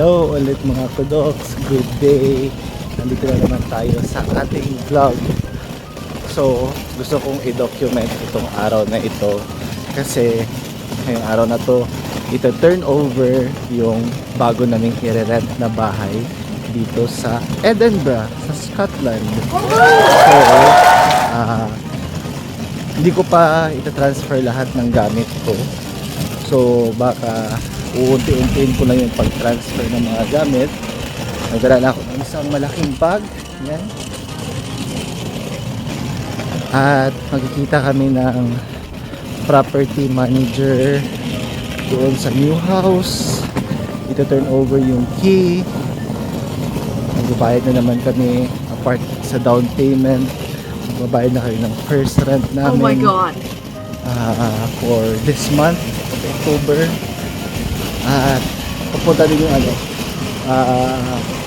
Hello ulit mga kudoks, good day. Nandito na naman tayo sa ating vlog. So gusto kong i-document itong araw na ito kasi ngayong araw na to ito turn over yung bago naming i-rent na bahay dito sa Edinburgh, sa Scotland. So hindi ko pa ita-transfer lahat ng gamit ko. So baka uunti-untiin ko lang yung pag-transfer ng mga gamit. Nagdala na ako ng isang malaking bag. Yan. At magkikita kami ng property manager doon sa new house. Ito turn over yung key. Magbabayad na naman kami apart sa down payment. Magbabayad na kayo ng first rent namin. Oh my God! For this month of October. At pupunta din yung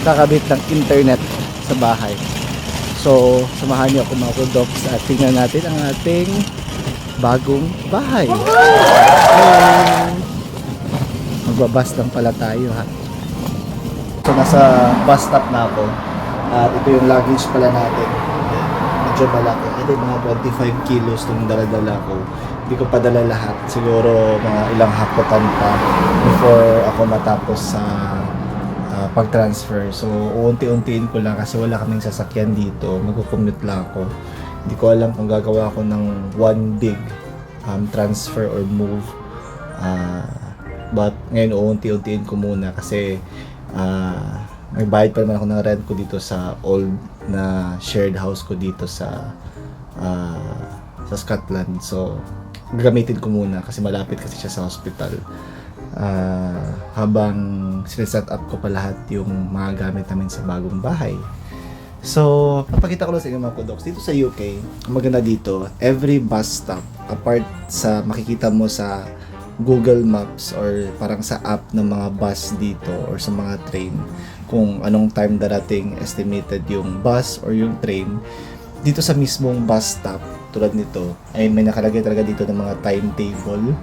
kakabit ng internet sa bahay. So samahan niyo ako mga kudoks at tingnan natin ang ating bagong bahay. Magbabas lang pala tayo ha. So nasa bus stop na ako at ito yung luggage pala natin. Medyo malaki. Ito mga 25 kilos itong daladala ko. Hindi ko padala lahat. Siguro mga ilang hakotan pa before ako matapos sa pag-transfer. So, uunti-untiin ko lang kasi wala kaming sasakyan dito. Magkukommute lang ako. Hindi ko alam kung gagawa ako ng one big transfer or move. But ngayon, uunti-untiin ko muna kasi may bayad pa naman ako ng rent ko dito sa old na shared house ko dito sa Scotland. So, gagamitin ko muna kasi malapit kasi siya sa hospital. Habang sineset up ko pa lahat yung mga gamit namin sa bagong bahay. So, papakita ko lang sa inyo mga kudoks. Dito sa UK, maganda dito, every bus stop, apart sa makikita mo sa Google Maps or parang sa app ng mga bus dito or sa mga train, kung anong time darating estimated yung bus or yung train, dito sa mismong bus stop tulad nito ay may nakalagay talaga dito ng mga timetable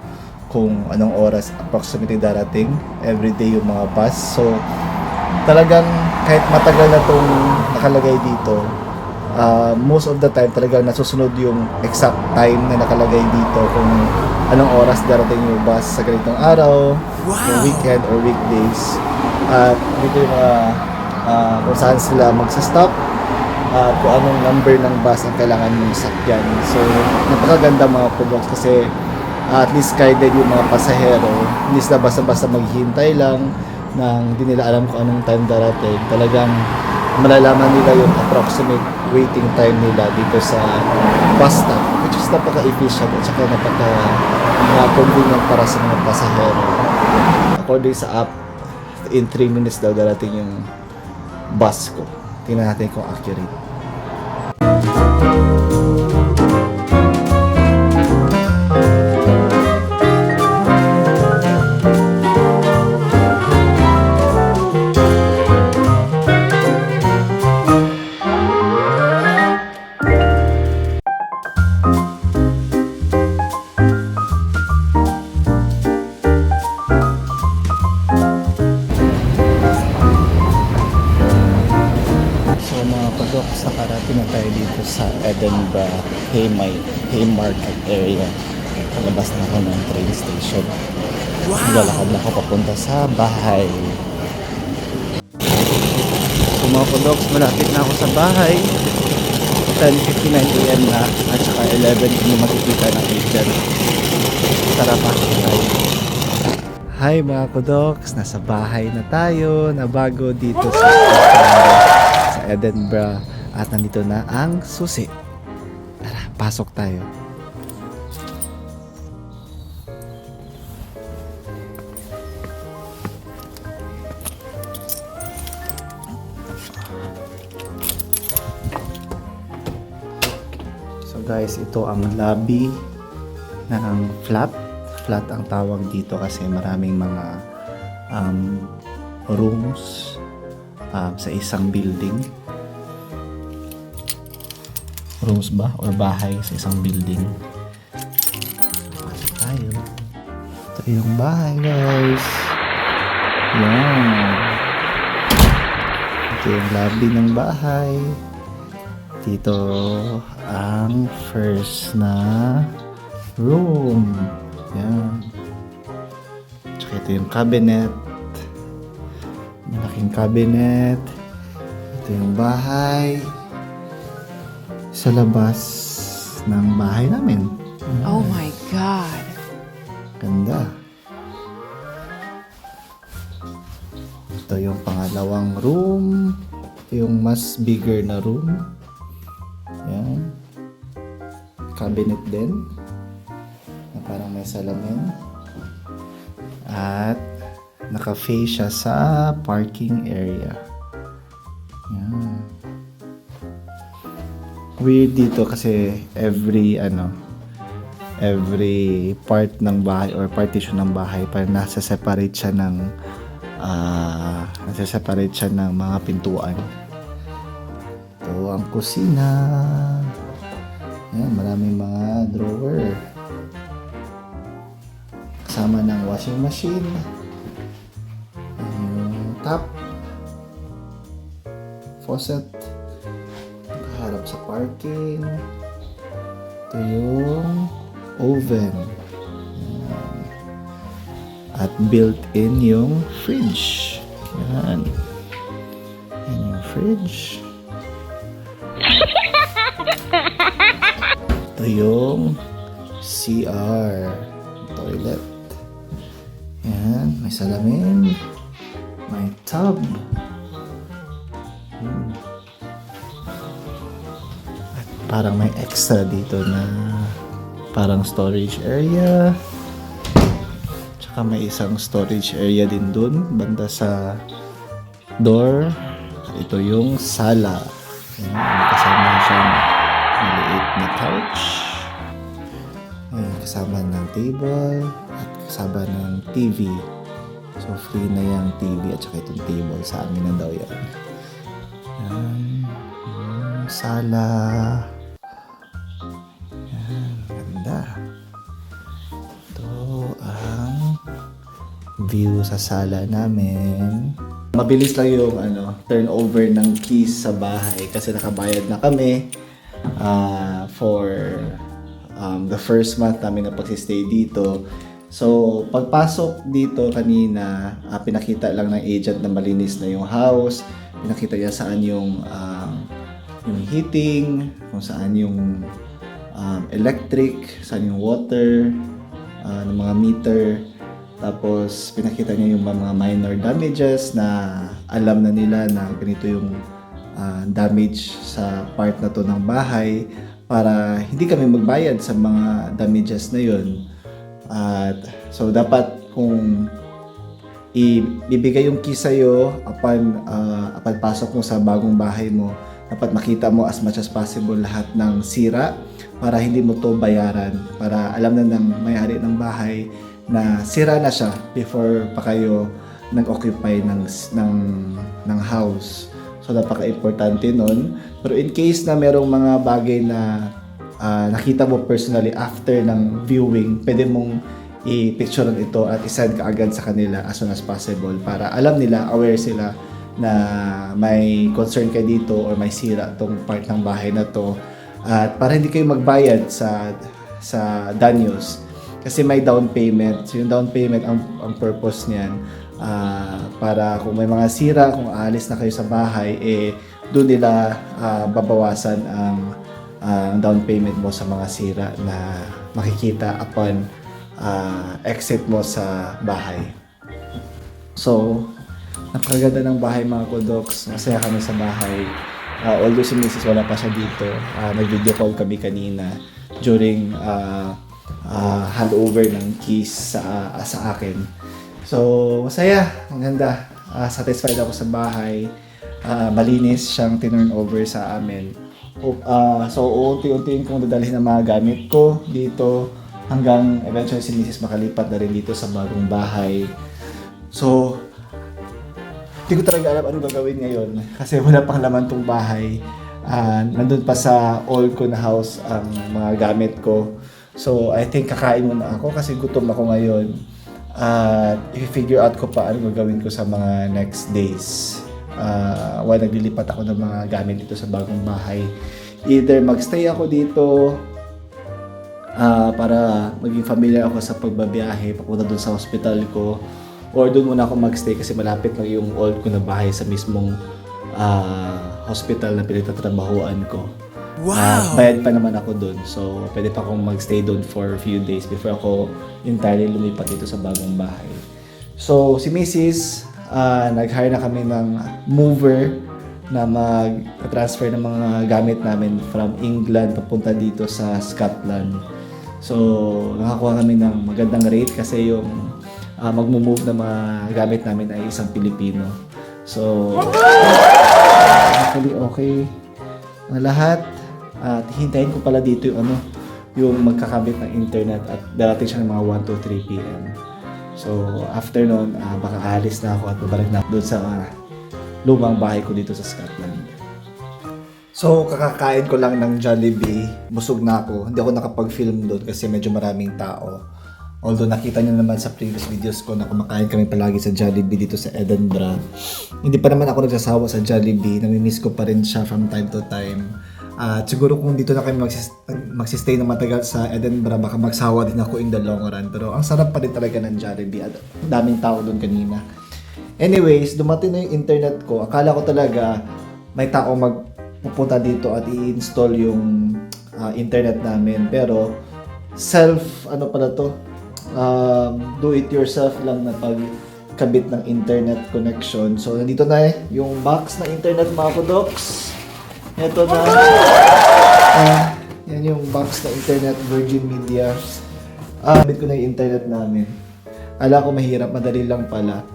kung anong oras approximately darating everyday yung mga bus. So talagang kahit matagal na itong nakalagay dito, most of the time talagang nasusunod yung exact time na nakalagay dito kung anong oras darating yung bus sa ganitong araw, yung weekend or weekdays. At dito yung mga kung saan sila magsa-stop, kung anong number ng bus ang kailangan mong sakyan. So napakaganda mga kudoks kasi at least guided yung mga pasahero. Hindi sila basta-basta maghihintay lang nang hindi nila alam kung anong time darating. Talagang malalaman nila yung approximate waiting time nila dito sa bus stop, which is napaka-efficient at saka napaka-convenient para sa mga pasahero. According sa app, in 3 minutes daw darating yung bus ko. Tingnan natin kung accurate. Nakarating na tayo dito sa Edinburgh Haymarket area. Palabas na ako ng train station. Lalakad na ako papunta sa bahay. So mga kudoks, malapit na ako sa bahay. 10:59 AM na at saka 11 kung makikita ng agent. Tara pa tayo. Hi mga kudoks, nasa bahay na tayo na bago dito sa Edinburgh. At nandito na ang susi. Tara, pasok tayo. So guys, ito ang lobby ng flat. Flat ang tawag dito kasi maraming mga rooms sa isang building. Rooms ba? Or bahay sa isang building. Pasok tayo. Ito yung bahay guys. Yan. Ito yung lobby ng bahay. Dito ang first na room. Yan. Tsaka ito yung cabinet. Malaking cabinet. Ito yung bahay. Sa labas ng bahay namin. Yan. Oh my God. Ganda. Ito yung pangalawang room. Ito yung mas bigger na room. Yan. Cabinet din. Na parang may salamin. At naka-face siya sa parking area. Yan. Weird dito kasi every part ng bahay or partition ng bahay parang nasa-separate siya ng mga pintuan. Ito ang kusina. Ayan, maraming mga drawer. Kasama ng washing machine. Yung tap. Faucet. Nakaharap sa parking. Ito yung oven. Ayan. At built-in yung fridge. Yan. Yan yung fridge. Ito yung CR. Toilet. Yan. May salamin. May tub. At parang may extra dito na parang storage area. Tsaka may isang storage area din dun. Banda sa door. Ito yung sala. Ayan, may kasama siyang maliit na couch. Ayan, kasama ng table at kasama ng TV. So, free na yung TV at saka itong table. Sa amin na daw yan. Ayan, yung sala. Ayan, ganda. Ito ang view sa sala namin. Mabilis lang yung turnover ng keys sa bahay kasi nakabayad na kami for the first month namin na pagsistay dito. So, pagpasok dito kanina, pinakita lang ng agent na malinis na yung house. Pinakita niya saan yung heating, kung saan yung electric, saan yung water, ng mga meter. Tapos, pinakita niya yung mga minor damages na alam na nila na ganito yung damage sa part na to ng bahay para hindi kami magbayad sa mga damages na yun. At so, dapat kung ibibigay yung key sa'yo upon pasok mo sa bagong bahay mo, dapat makita mo as much as possible lahat ng sira para hindi mo to bayaran. Para alam na ng may-ari ng bahay na sira na siya before pa kayo nag-occupy ng house. So, napaka-importante nun. Pero in case na merong mga bagay na nakita mo personally after ng viewing, pwede mong i-picturean ito at isend ka agad sa kanila as soon as possible para alam nila, aware sila na may concern kayo dito or may sira tong part ng bahay na to. At para hindi kayo magbayad sa danyos. Kasi may down payment. So yung down payment, ang purpose niyan, para kung may mga sira, kung aalis na kayo sa bahay, doon nila babawasan ang down payment mo sa mga sira na makikita upon exit mo sa bahay. So, napakaganda ng bahay mga Kudoks. Masaya kami sa bahay. Although si Mrs. wala pa siya dito, nag-video call kami kanina during handover ng keys sa akin. So, masaya. Ang ganda. Satisfied ako sa bahay. Malinis siyang tinurn over sa amin. So, unti-untiin kong dadalhin ang mga gamit ko dito hanggang eventually si Mrs. makalipat na rin dito sa bagong bahay. So, hindi ko talaga alam ano gagawin ngayon kasi wala pang laman tong bahay. Nandun pa sa old ko na house ang mga gamit ko. So, I think kakain muna ako kasi gutom ako ngayon. I-figure out ko pa ano gagawin ko sa mga next days. while naglilipat ako ng mga gamit dito sa bagong bahay. Either magstay ako dito para maging familiar ako sa pagbabiyahe papunta dun sa hospital ko, or dun muna ako magstay kasi malapit lang yung old ko na bahay sa mismong hospital na pinagtatrabahuan ko. Wow! Bayad pa naman ako dun. So, pwede pa akong magstay dun for a few days before ako entirely lumipat dito sa bagong bahay. So, si Mrs. Nag-hire na kami ng mover na mag-transfer ng mga gamit namin from England papunta dito sa Scotland. So, nakakuha kami ng magandang rate kasi yung magmo-move na mga gamit namin ay isang Pilipino. So, actually okay ang lahat. At hintayin ko pala dito yung magkakabit ng internet at darating siya ng mga 1 to 3 p.m. So, after nun, baka alis na ako at babalik na doon sa lumang bahay ko dito sa Scotland. So, kakakain ko lang ng Jollibee. Busog na ako. Hindi ako nakapag-film doon kasi medyo maraming tao. Although nakita niyo naman sa previous videos ko na kumakain kami palagi sa Jollibee dito sa Edinburgh. Hindi pa naman ako nagsasawa sa Jollibee. Namimiss ko pa rin siya from time to time. At siguro kung dito na kami magsistay na matagal sa Edinburgh, baka magsawa din ako in the long run. Pero ang sarap pa rin talaga ng Jollibee. At daming tao doon kanina. Anyways, dumating na yung internet ko. Akala ko talaga may tao magpupunta dito at i-install yung internet namin. Pero do it yourself lang na pagkabit ng internet connection. So, nandito na yung box na internet, mga kudoks. Ito na. Yan yung box na internet, Virgin Media. Kabit ko na yung internet namin. Ala ko mahirap, madali lang pala.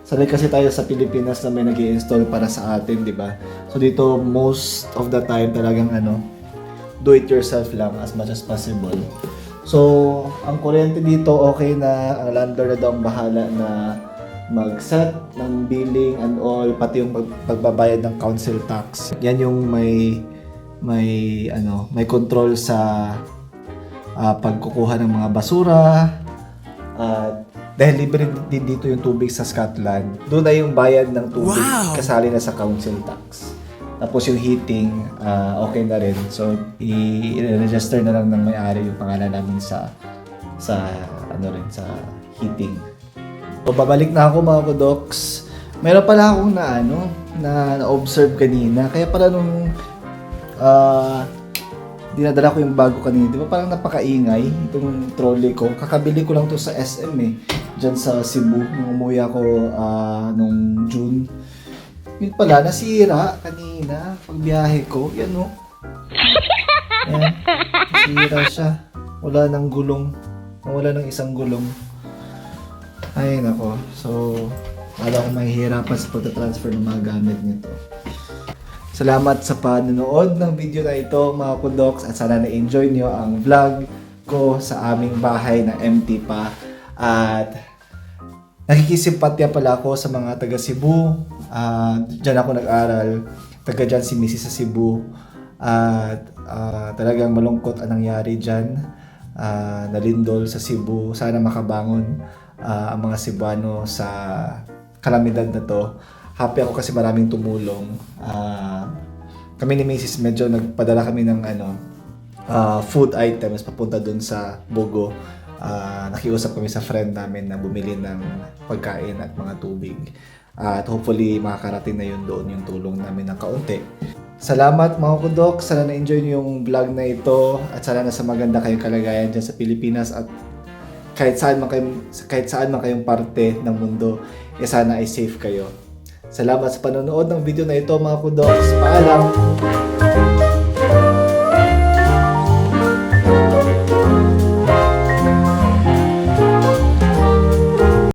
Sanay kasi tayo sa Pilipinas na may nag-i-install para sa atin, di ba? So, dito, most of the time, talagang do it yourself lang as much as possible. So, ang kuryente dito okay na, ang landlord na daw ang bahala na mag-set ng billing and all, pati yung pagbabayad ng council tax. Yan yung may control sa pagkukuha ng mga basura. Dahil libre din dito yung tubig sa Scotland, doon na yung bayad ng tubig kasali na sa council tax. Tapos yung heating, okay na rin. So, i-register na lang ng may-ari yung pangalan namin sa heating. So, babalik na ako, mga kudoks. Meron pala akong na-observe kanina. Kaya pala nung dinadala ko yung bago kanina, di ba parang napakaingay itong trolley ko. Kakabili ko lang to sa SM dyan sa Cebu. Nung umuwi ako nung June. Yun pala, nasira kanina pagbiyahe ko. Yan o. Yan. Nasira siya. Wala ng gulong. Wala ng isang gulong. Ay nako. So, wala akong mahihirapan sa pagtatransfer ng mga gamit nito. Salamat sa panonood ng video na ito, mga kudoks. At sana na-enjoy nyo ang vlog ko sa aming bahay na empty pa. At nakikisimpatya pala ako sa mga taga Cebu. Diyan ako nag-aral. Taga dyan si Mrs. sa Cebu. At talagang malungkot ang nangyari dyan. Nalindol sa Cebu. Sana makabangon ang mga Cebuano sa kalamidad na to. Happy ako kasi maraming tumulong. Kami ni Mrs. medyo nagpadala kami ng food items papunta dun sa Bogo. Nakiusap kami sa friend namin na bumili ng pagkain at mga tubig. At hopefully makakarating na yun doon yung tulong namin ng kaunti. Salamat mga kudok, sana na-enjoy niyo yung vlog na ito at sana nasa maganda kayong kalagayan dyan sa Pilipinas at kahit saan man kayong parte ng mundo, sana ay safe kayo. Salamat sa panonood ng video na ito mga kudoks. Paalam!